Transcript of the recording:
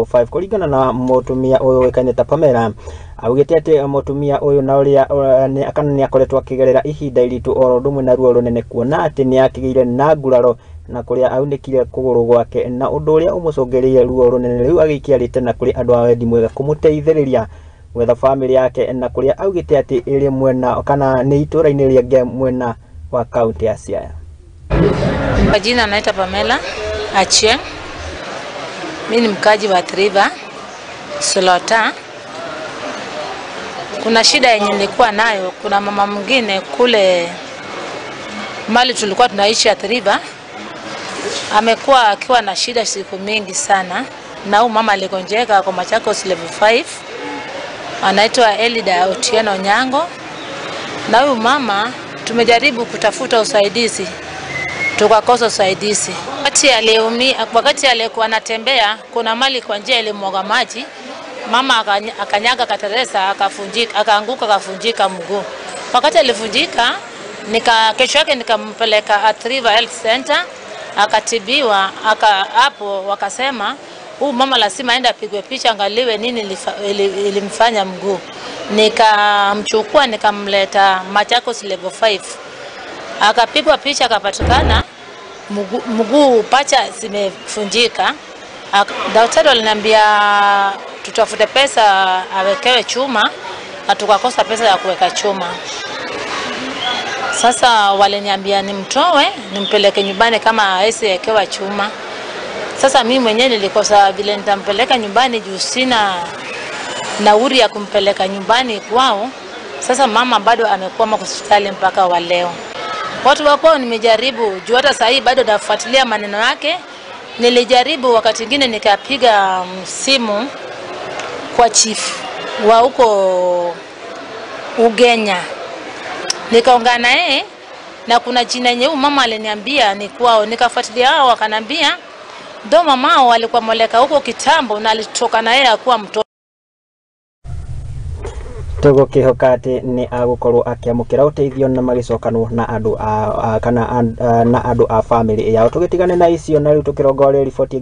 5 kuringana na mutumia uyu wekaine ta Pamela augite ati mutumia uyu na uria akana ni akoretwo akigerera ihinda iritu oro ndumwe na ruo runene kuona ati ni akigeire na nguraro na kuria aunikire kuguru gwake na undu uria umucungiririe ruo runene riu agikiarite na kuri andu a wendi mwega kumuteithiriria gwetha family yake na kuria augite ati iri mwena kana ni itura-ini riange mwena wa kaunti ya Siaya. Kwa jina naitwa Pamela Achieng. Mimi ni mkaji wa Triva Solota. Kuna shida yenye nilikuwa nayo, kuna mama mwingine kule mali tulikuwa tunaishi ya Triva amekuwa akiwa na shida siku mingi sana, na huyu mama aligonjeka kwa Machakos level 5, anaitwa Elida Otieno Nyango. Na huyu mama tumejaribu kutafuta usaidizi, tukakosa usaidizi. Wakati alikuwa anatembea, kuna mali kwa njia ilimwaga maji, mama akanyaga kateresa, akaanguka akafunjika mguu. Wakati alifunjika, kesho yake nikampeleka at River Health Center, akatibiwa. Hapo wakasema huyu mama lazima aende apigwe picha angaliwe nini ilimfanya mguu. Nikamchukua nikamleta Machakos level 5. Akapigwa picha akapatikana mguu pacha zimefunjika. Daktari aliniambia tutafute pesa awekewe chuma, na tukakosa pesa ya kuweka chuma. Sasa waliniambia nimtoe nimpeleke nyumbani kama hawezi wekewa chuma. Sasa mimi mwenyewe nilikosa vile nitampeleka nyumbani juu sina nauri ya kumpeleka nyumbani kwao. Sasa mama bado amekuwa hospitali mpaka wa leo. Watu wa kwao nimejaribu, juu hata sasa hivi bado nafuatilia maneno yake. Nilijaribu wakati mwingine nikapiga simu kwa chief wa huko Ugenya. Nikaongea naye na kuna jina yenye mama aliniambia ni kwao, nikafuatilia hao wakanambia ndo mama walikuwa moleka huko kitambo na alitoka na yeye akuwa mtoto. Tugo kihokati ni agukorwo akiamukira uteithio na magicokano na andu na andu a family yao. Tugitigane na icio na riu tukirongorera riboti